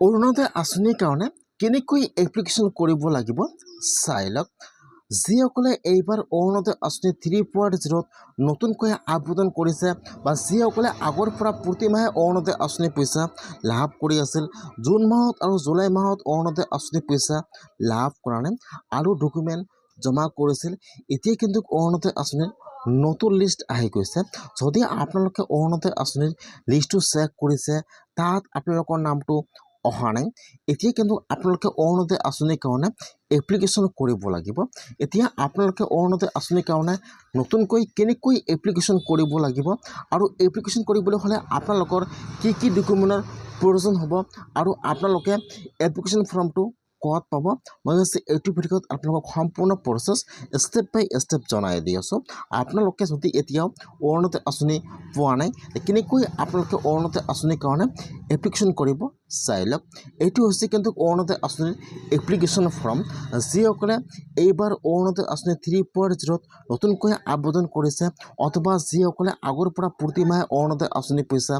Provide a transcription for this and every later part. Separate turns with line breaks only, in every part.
অৰুণোদয় আঁচনিৰ কাৰণে কেনেকৈ এপ্লিকেশ্যন কৰিব লাগিব চাই লওক। যিসকলে এইবাৰ অৰুণোদয় আঁচনি 3.0 নতুনকৈ আবেদন কৰিছে বা যিসকলে আগৰ পৰা প্ৰতি মাহে অৰুণোদয় আঁচনি পইচা লাভ কৰি আছিল, জুন মাহত আৰু জুলাই মাহত অৰুণোদয় আঁচনি পইচা লাভ কৰা নাই আৰু ডকুমেণ্ট জমা কৰিছিল, এতিয়া কিন্তু অৰুণোদয় আঁচনিৰ নতুন লিষ্ট আহি গৈছে। যদি আপোনালোকে অৰুণোদয় আঁচনিৰ লিষ্টটো চেক কৰিছে, তাত আপোনালোকৰ নামটো অহা নাই, এতিয়া কিন্তু আপোনালোকে অৰুণোদয় আঁচনিৰ কাৰণে এপ্লিকেশ্যন কৰিব লাগিব। এতিয়া আপোনালোকে অৰুণোদয় আঁচনিৰ কাৰণে নতুনকৈ কেনেকৈ এপ্লিকেশ্যন কৰিব লাগিব আৰু এপ্লিকেশ্যন কৰিবলৈ হ'লে আপোনালোকৰ কি কি ডকুমেণ্টৰ প্ৰয়োজন হ'ব আৰু আপোনালোকে এপ্লিকেশ্যন ফৰ্মটো ক'ত পাব, মই হৈছে এইটো ভিডিঅ'ত আপোনালোকক সম্পূৰ্ণ প্ৰচেছ ষ্টেপ বাই ষ্টেপ জনাই দি আছোঁ। আপোনালোকে যদি এতিয়াও অৰুণোদয় আঁচনি পোৱা নাই, কেনেকৈ আপোনালোকে অৰুণোদয় আঁচনিৰ কাৰণে এপ্লিকেশ্যন কৰিব চাই লওক। এইটো হৈছে কিন্তু অৰুণোদয় আঁচনিৰ এপ্লিকেশ্যন ফৰ্ম। যিসকলে এইবাৰ অৰুণোদয় আঁচনি 3.0 নতুনকৈ আবেদন কৰিছে অথবা যিসকলে আগৰ পৰা প্ৰতি মাহে অৰুণোদয় আঁচনি পইচা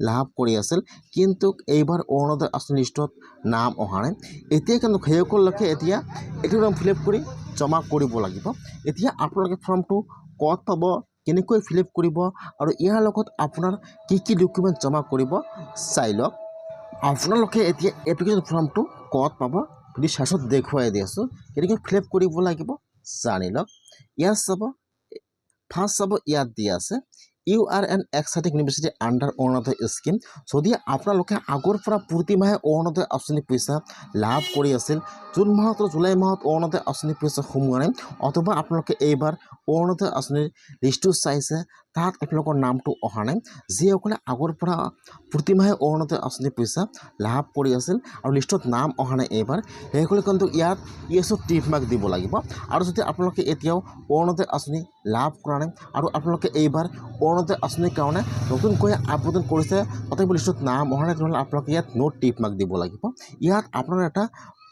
লাভ কৰি আছিল কিন্তু এইবাৰ অৰুণোদয় আঁচনি লিষ্টত নাম অহা নাই, এতিয়া কিন্তু সেইসকলকে এতিয়া এইটো নাম ফিল আপ কৰি জমা কৰিব লাগিব। এতিয়া আপোনালোকে ফৰ্মটো ক'ত পাব, কেনেকৈ ফিল আপ কৰিব আৰু ইয়াৰ লগত আপোনাৰ কি কি ডকুমেণ্ট জমা কৰিব চাই লওক। আপোনালোকে এতিয়া এপ্লিকেশ্যন ফৰ্মটো ক'ত পাব যদি চাৰ্চত দেখুৱাই দি আছোঁ, কেনেকৈ ফিল আপ কৰিব লাগিব জানি লওক। ইয়াত চাব, ফাৰ্ষ্ট চাব ইয়াত দিয়া আছে URN exciting university under Orunodoi scheme. যদি আপোনালোকে আগৰ পৰা প্ৰতি মাহে অৰুণোদয় আঁচনি পইচা লাভ কৰি আছিল, জুন মাহত আৰু জুলাই মাহত অৰুণোদয় আঁচনি পইচা সোমোৱা নাই অথবা আপোনালোকে এইবাৰ অৰুণোদয় আঁচনিৰ লিষ্টটো চাইছে, তাত আপোনালোকৰ নামটো অহা নাই, যিসকলে আগৰ পৰা প্ৰতি মাহে অৰুণোদয় আঁচনি পইচা লাভ কৰি আছিল আৰু লিষ্টত নাম অহা নাই এইবাৰ, সেইসকলে কিন্তু ইয়াত ইয়েছৰ টিক মাৰ্ক দিব লাগিব। আৰু যদি আপোনালোকে এতিয়াও অৰুণোদয় আঁচনি লাভ কৰা নাই আৰু আপোনালোকে এইবাৰ অৰুণোদয় আঁচনিৰ কাৰণে নতুনকৈ আবেদন কৰিছে তথাপিও লিষ্টত নাম অহা নাই, তেনেহ'লে আপোনালোকে ইয়াত ন' টিক মাৰ্ক দিব লাগিব। ইয়াত আপোনাৰ এটা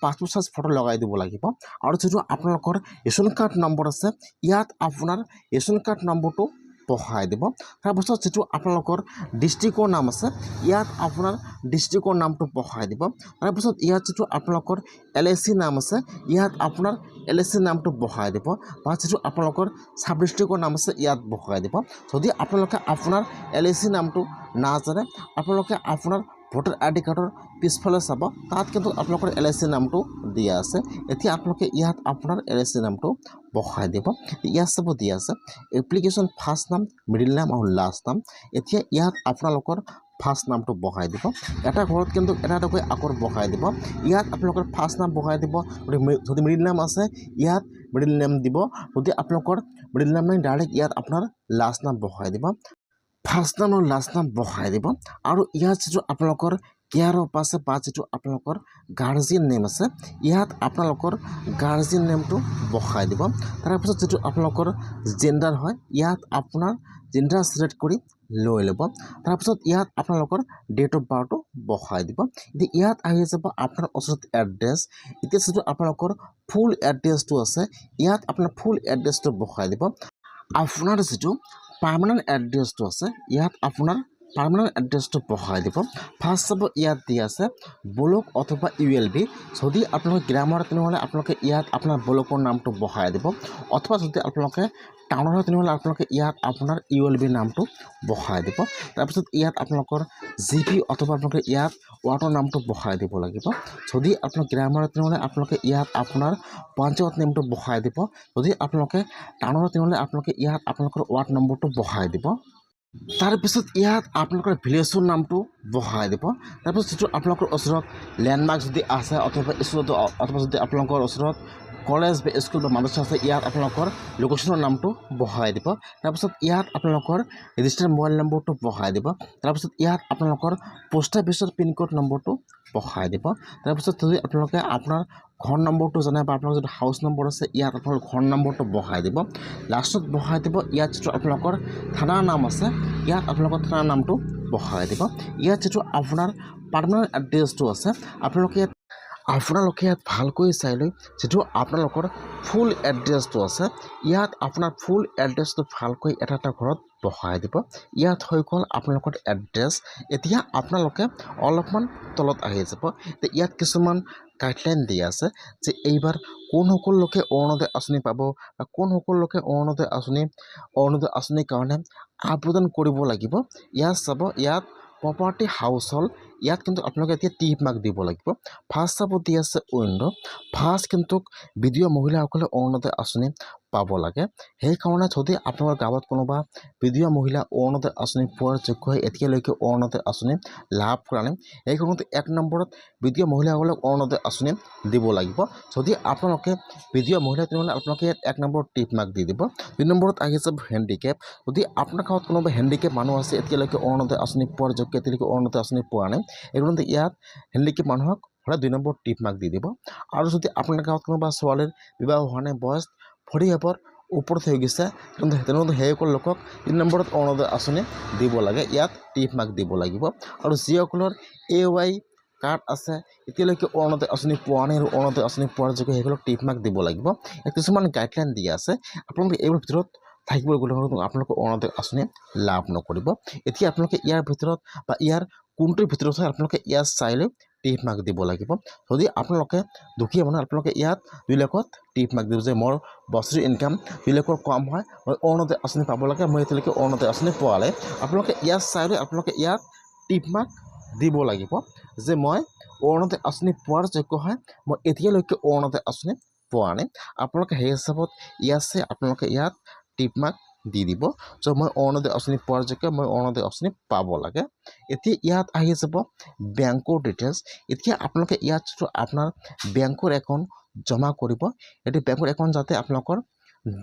পাছপোৰ্ট সাইজ ফটো লগাই দিব লাগিব আৰু যিটো আপোনালোকৰ ৰেচন কাৰ্ড নম্বৰ আছে, ইয়াত আপোনাৰ ৰেচন কাৰ্ড নম্বৰটো বহাই দিব। তাৰপিছত যিটো আপোনালোকৰ ডিষ্ট্ৰিক্টৰ নাম আছে, ইয়াত আপোনাৰ ডিষ্ট্ৰিক্টৰ নামটো বহাই দিব। তাৰপিছত ইয়াত যিটো আপোনালোকৰ LIC নাম আছে, ইয়াত আপোনাৰ LIC নামটো বহাই দিব বা যিটো আপোনালোকৰ চাব ডিষ্ট্ৰিক্টৰ নাম আছে ইয়াত বহাই দিব। যদি আপোনালোকে আপোনাৰ LIC নামটো নাজানে, আপোনালোকে আপোনাৰ ভোটাৰ ID কাৰ্ডৰ পিছফালে চাব, তাত কিন্তু আপোনালোকৰ LIC নামটো দিয়া আছে। এতিয়া আপোনালোকে ইয়াত আপোনাৰ LIC নামটো বহাই দিব। ইয়াত চাব দিয়া আছে এপ্লিকেশ্যন ফাৰ্ষ্ট নাম, মিডিল নাম আৰু লাষ্ট নাম। এতিয়া ইয়াত আপোনালোকৰ ফাৰ্ষ্ট নামটো বহাই দিব, এটা ঘৰত কিন্তু এটা এটাকৈ আখৰ বহাই দিব। ইয়াত আপোনালোকৰ ফাৰ্ষ্ট নাম বহাই দিব, যদি মিডিল নাম আছে ইয়াত মিডিল নেম দিব, যদি আপোনালোকৰ মিডিল নাম নাই ডাইৰেক্ট ইয়াত আপোনাৰ লাষ্ট নাম বহাই দিব, ফাৰ্ষ্ট নাম আৰু লাষ্ট নাম বহাই দিব। আৰু ইয়াত যিটো আপোনালোকৰ কেয়াৰ অফ আছে বা যিটো আপোনালোকৰ গাৰ্জিয়ান নেম আছে, ইয়াত আপোনালোকৰ গাৰ্জিয়ান নেমটো বহাই দিব। তাৰপিছত যিটো আপোনালোকৰ জেণ্ডাৰ হয়, ইয়াত আপোনাৰ জেণ্ডাৰ ছিলেক্ট কৰি লৈ ল'ব। তাৰপিছত ইয়াত আপোনালোকৰ ডেট অফ বাৰ্থটো বহাই দিব। এতিয়া ইয়াত আহি যাব আপোনাৰ ওচৰত এড্ৰেছ। এতিয়া যিটো আপোনালোকৰ ফুল এড্ৰেছটো আছে, ইয়াত আপোনাৰ ফুল এড্ৰেছটো বহাই দিব। আপোনাৰ যিটো পাৰ্মানেণ্ট এড্ৰেছটো আছে, ইয়াত আপোনাৰ পাৰ্মানেণ্ট এড্ৰেছটো বহাই দিব। ফাৰ্ষ্ট চাব ইয়াত দিয়া আছে ব্লক অথবা ULB। যদি আপোনালোকে গ্ৰামৰ তেনেহ'লে আপোনালোকে ইয়াত আপোনাৰ ব্লকৰ নামটো বহাই দিব, অথবা যদি আপোনালোকে টাউনৰ হয় তেনেহ'লে আপোনালোকে ইয়াত আপোনাৰ ULB নামটো বহাই দিব। তাৰপিছত ইয়াত আপোনালোকৰ GP অথবা আপোনালোকে ইয়াত ৱাৰ্ডৰ নামটো বহাই দিব লাগিব। যদি আপোনালোকে গ্ৰামৰ তেনেহ'লে আপোনালোকে ইয়াত আপোনাৰ পঞ্চায়ত নেমটো বহাই দিব। যদি আপোনালোকে টাউনৰ হয় তেনেহ'লে আপোনালোকে ইয়াত আপোনালোকৰ ৱাৰ্ড নম্বৰটো বহাই দিব। তাৰপিছত ইয়াত আপোনালোকৰ ভিলেজৰ নামটো বহাই দিব। তাৰপিছত যিটো আপোনালোকৰ ওচৰত লেণ্ডমাৰ্ক যদি আছে অথবা স্কুলত অথবা যদি আপোনালোকৰ ওচৰত কলেজ বা স্কুল বা মাদ্ৰাছা আছে, ইয়াত আপোনালোকৰ লোকেশ্যনৰ নামটো বহাই দিব। তাৰপিছত ইয়াত আপোনালোকৰ ৰেজিষ্টাৰ মোবাইল নম্বৰটো বহাই দিব। তাৰপিছত ইয়াত আপোনালোকৰ পোষ্ট অফিচৰ পিনক'ড নম্বৰটো বহাই দিব। তাৰপিছত যদি আপোনালোকে আপোনাৰ ঘৰ নম্বৰটো জানে বা আপোনালোকৰ যদি হাউচ নম্বৰ আছে, ইয়াত আপোনালোকৰ ঘৰ নম্বৰটো বহাই দিব। লাষ্টত বহাই দিব ইয়াত যিটো আপোনালোকৰ থানাৰ নাম আছে, ইয়াত আপোনালোকৰ থানাৰ নামটো বহাই দিব। ইয়াত যিটো আপোনাৰ পাৰ্মানেণ্ট এড্ৰেছটো আছে, আপোনালোকে ইয়াত ভালকৈ চাই লৈ যিটো আপোনালোকৰ ফুল এড্ৰেছটো আছে, ইয়াত আপোনাৰ ফুল এড্ৰেছটো ভালকৈ এটা এটা ঘৰত বহাই দিব ইয়াত হৈ গ'ল আপোনালোকৰ এড্ৰেছ এতিয়া আপোনালোকে অলপমান তলত আহি যাব ইয়াত কিছুমান গাইডলাইন দিয়া আছে যে এইবাৰ কোন সকল লোকে অৰুণোদয় আঁচনি পাব বা কোন সকল লোকে অৰুণোদয় আঁচনিৰ কাৰণে আবেদন কৰিব লাগিব ইয়াত চাব ইয়াত প্ৰপাৰ্টি হাউচ হ'ল ইয়াত কিন্তু আপোনালোকে এতিয়া টিক মাৰ্ক দিব লাগিব ফাৰ্ষ্ট চাব দি আছে উইণ্ড' ফাৰ্ষ্ট কিন্তু বিধৱা মহিলাসকলে অৰুণোদয় আঁচনি পাব লাগে সেইকাৰণে যদি আপোনালোকৰ গাঁৱত কোনোবা বিধৱা মহিলা অৰুণোদয় আঁচনি পোৱাৰ যোগ্য হয় এতিয়ালৈকে অৰুণোদয় আঁচনি লাভ কৰা নাই সেইকাৰণে 1 নম্বৰত বিধৱা মহিলাসকলক অৰুণোদয় আঁচনি দিব লাগিব যদি আপোনালোকে বিধৱা মহিলা তেনেহ'লে আপোনালোকে ইয়াত 1 নম্বৰত টিক মাৰ্ক দি দিব 2 নম্বৰত আহি যাব হেণ্ডিকেপ যদি আপোনাৰ গাঁৱত কোনোবা হেণ্ডিকেপ মানুহ আছে এতিয়ালৈকে অৰুণোদয় আঁচনি পোৱাৰ যোগ্য এতিয়ালৈকে অৰুণোদয় আঁচনি পোৱা নাই সেইকাৰণে ইয়াত হেণ্ডিকেপ মানুহক সদায় 2 নম্বৰ টিক মাৰ্ক দি দিব আৰু যদি আপোনাৰ গাঁৱত কোনোবা ছোৱালীৰ বিবাহ হোৱা নাই বয়স 40 এপৰ ওপৰত হৈ গৈছে তেনেহ'লে সেইসকল লোকক 3 নম্বৰত অৰুণোদয় আঁচনি দিব লাগে ইয়াত টিক মাৰ্ক দিব লাগিব আৰু যিসকলৰ AY কাৰ্ড আছে এতিয়ালৈকে অৰুণোদয় আঁচনি পোৱা নাই আৰু অৰুণোদয় আঁচনি পোৱাৰ যোগ্য সেইসকলক টিক মাৰ্ক দিব লাগিব কিছুমান গাইডলাইন দিয়া আছে আপোনালোকে এইবোৰৰ ভিতৰত থাকিব গ'লে আপোনালোকে অৰুণোদয় আঁচনি লাভ নকৰিব এতিয়া আপোনালোকে ইয়াৰ ভিতৰত বা ইয়াৰ কোনটোৰ ভিতৰত হয় আপোনালোকে ইয়াত চাই লৈ টিক মাৰ্ক দিব লাগিব যদি আপোনালোকে দুখীয়া মানুহ আপোনালোকে ইয়াত 2 লাখত টিক মাৰ্ক দিব যে মোৰ বছৰি ইনকাম 2 লাখৰ কম হয় মই অৰুণোদয় আঁচনি পাব লাগে মই এতিয়ালৈকে অৰুণোদয় আঁচনি পোৱা নাই আপোনালোকে ইয়াত চাই লৈ আপোনালোকে ইয়াত টিক মাৰ্ক দিব লাগিব যে মই অৰুণোদয় আঁচনি পোৱাৰ যোগ্য হয় মই এতিয়ালৈকে অৰুণোদয় আঁচনি পোৱা নাই আপোনালোকে সেই হিচাপত ইয়াছে আপোনালোকে ইয়াত টিক মাৰ্ক দি দিব যে মই অৰুণোদয় আঁচনি পোৱাৰ যোগ্য মই অৰুণোদয় আঁচনি পাব লাগে এতিয়া ইয়াত আহি যাব বেংকৰ ডিটেইলছ এতিয়া আপোনালোকে ইয়াত আপোনাৰ বেংকৰ একাউণ্ট জমা কৰিব এটি বেংকৰ একাউণ্ট যাতে আপোনালোকৰ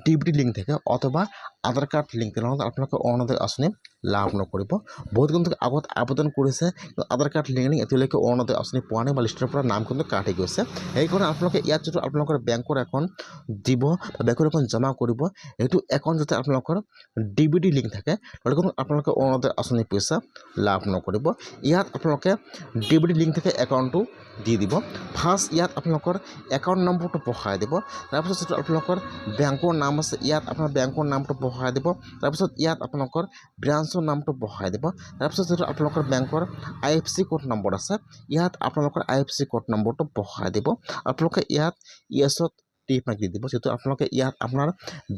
ডিবিটি লিংক থাকে অথবা আধাৰ কাৰ্ড লিংক তেনেহ'লে আপোনালোকে অৰুণোদয় আঁচনি লাভ নকৰিব বহুত কিন্তু আগত আবেদন কৰিছে আধাৰ কাৰ্ড লিংক এতিয়ালৈকে অৰুণোদয় আঁচনি পোৱা নাই বা লিষ্টৰ পৰা নাম কিন্তু কাটি গৈছে সেইকাৰণে আপোনালোকে ইয়াত যদি আপোনালোকৰ বেংকৰ একাউণ্ট দিব বা বেংকৰ একাউণ্ট জমা কৰিব এইটো একাউণ্ট যাতে আপোনালোকৰ ডিবিটি লিংক থাকে নহ'লে কিন্তু আপোনালোকে অৰুণোদয় আঁচনি পইচা লাভ নকৰিব ইয়াত আপোনালোকে ডিবিটি লিংক থাকে একাউণ্টটো দি দিব ফাৰ্ষ্ট ইয়াত আপোনালোকৰ একাউণ্ট নম্বৰটো বহাই দিব তাৰপিছত যিটো আপোনালোকৰ বেংকৰ নাম আছে ইয়াত আপোনাৰ বেংকৰ নামটো বহাই দিব তাৰপিছত ইয়াত আপোনালোকৰ ব্ৰাঞ্চৰ নামটো বহাই দিব তাৰপিছত যিটো আপোনালোকৰ বেংকৰ IFSC কোড নম্বৰ আছে ইয়াত আপোনালোকৰ IFSC কোড নম্বৰটো বহাই দিব আপোনালোকে ইয়াত ইয়েছত টিক মাৰ্ক দি দিব যেটো আপোনালোকে ইয়াত আপোনাৰ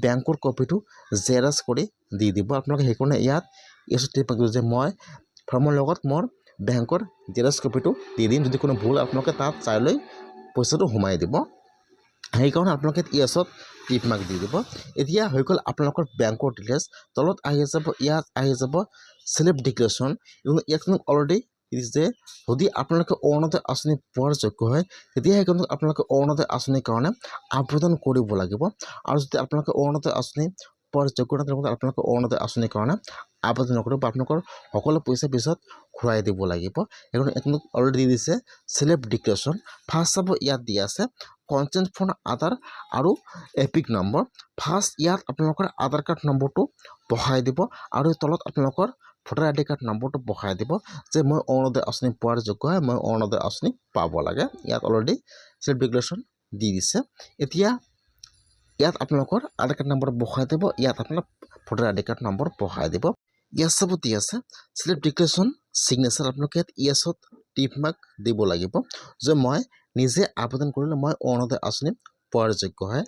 বেংকৰ কপিটো জেৰক্স কৰি দি দিব আপোনালোকে সেইকাৰণে ইয়াত ইয়েছত টিক মাৰ্ক যে মই ফৰ্মৰ লগত মোৰ বেংকৰ জেৰক্স কপিটো দি দিম যদি কোনো ভুল আপোনালোকে তাত চাই লৈ পইচাটো সোমাই দিব সেইকাৰণে আপোনালোকে ইয়েছত টিক মাৰ্ক দি দিব এতিয়া হৈ গ'ল আপোনালোকৰ বেংকৰ ডিটেইলছ তলত আহি যাব ইয়াত আহি যাব সেলফ ডিক্লেৰেশ্যন ইয়াত অলৰেডি যে যদি আপোনালোকে অৰুণোদয় আঁচনি পোৱাৰ যোগ্য হয় তেতিয়াহে কিন্তু আপোনালোকে অৰুণোদয় আঁচনিৰ কাৰণে আবেদন কৰিব লাগিব আৰু যদি আপোনালোকে অৰুণোদয় আঁচনি পোৱাৰ যোগ্য নহয় আপোনালোকে অৰুণোদয় আঁচনিৰ কাৰণে আবেদন নকৰিব আপোনালোকৰ সকলো পইচা পিছত ঘূৰাই দিব লাগিব সেইকাৰণে আপোনালোক অলৰেডি দি দিছে সেলফ ডিক্লেৰেশ্যন ফাৰ্ষ্ট চাব ইয়াত দিয়া আছে কনচেণ্ট ফৰ আধাৰ আৰু এপিক নম্বৰ ফাৰ্ষ্ট ইয়াত আপোনালোকৰ আধাৰ কাৰ্ড নম্বৰটো বহাই দিব আৰু তলত আপোনালোকৰ ভোটাৰ ID কাৰ্ড নম্বৰটো বহাই দিব যে মই অৰুণোদয় আঁচনি পোৱাৰ যোগ্য হয় মই অৰুণোদয় আঁচনি পাব লাগে ইয়াত অলৰেডি সেলফ ডিক্লেৰেশ্যন দি দিছে এতিয়া ইয়াত আপোনালোকৰ আধাৰ কাৰ্ড নম্বৰ বহাই দিব ইয়াত আপোনাৰ ভোটাৰ ID কাৰ্ড নম্বৰ বহাই দিব ইয়াত চাব দি আছে সেলফ ডিক্লেৰেশ্যন চিগনেচাৰ আপোনালোকে ইয়াত ইয়েছত টিক মাৰ্ক দিব লাগিব যে মই নিজে আবেদন কৰিলে মই অৰুণোদয় আঁচনি পোৱাৰ যোগ্য হয়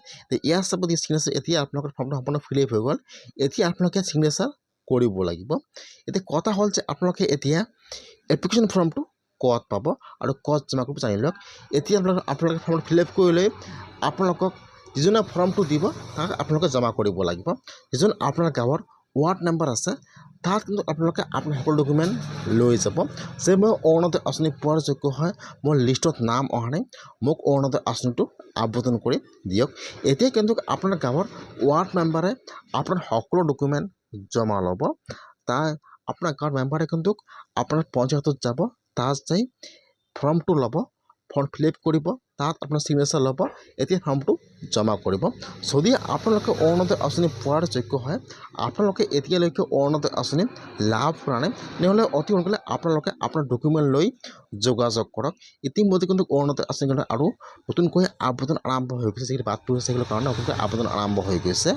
ইয়াত চাব দি চিগনেচাৰ এতিয়া আপোনালোকৰ ফৰ্মটো সম্পূৰ্ণ ফিল আপ হৈ গ'ল এতিয়া আপোনালোকে চিগনেচাৰ কৰিব লাগিব এতিয়া কথা হ'ল যে আপোনালোকে এতিয়া এপ্লিকেশ্যন ফৰ্মটো ক'ত পাব আৰু ক'ত জমা কৰিব জানি লওক এতিয়া আপোনালোকে ফৰ্মটো ফিল আপ কৰি লৈ আপোনালোকক যিজনে ফৰ্মটো দিব তাক আপোনালোকে জমা কৰিব লাগিব যিজন আপোনাৰ গাঁৱৰ ৱাৰ্ড মেম্বাৰ আছে তাত কিন্তু আপোনালোকে আপোনাৰ সকলো ডকুমেণ্ট লৈ যাব যে মই অৰুণোদয় আঁচনি পোৱাৰ যোগ্য হয় মোৰ লিষ্টত নাম অহা নাই মোক অৰুণোদয় আঁচনিটো আবেদন কৰি দিয়ক এতিয়া কিন্তু আপোনাৰ গাঁৱৰ ৱাৰ্ড মেম্বাৰে আপোনাৰ সকলো ডকুমেণ্ট জমা ল'ব তাৰ আপোনাৰ গাঁৱৰ মেম্বাৰে কিন্তু আপোনাৰ পঞ্চায়তত যাব তাত যাই ফৰ্মটো ল'ব ফৰ্ম ফিল আপ কৰিব তাত আপোনাৰ চিগনেচাৰ ল'ব এতিয়া ফৰ্মটো জমা কৰিব যদি আপোনালোকে অৰুণোদয় আঁচনি পোৱাৰ যোগ্য হয় আপোনালোকে এতিয়ালৈকে অৰুণোদয় আঁচনি লাভ কৰা নাই নহ'লে অতি সোনকালে আপোনালোকে আপোনাৰ ডকুমেণ্ট লৈ যোগাযোগ কৰক ইতিমধ্যে কিন্তু অৰুণোদয় আঁচনিৰ কাৰণে আৰু নতুনকৈ আবেদন আৰম্ভ হৈ গৈছে যিখিনি বাদ পৰিছে সেইগুলোৰ কাৰণে নতুনকৈ আবেদন আৰম্ভ হৈ গৈছে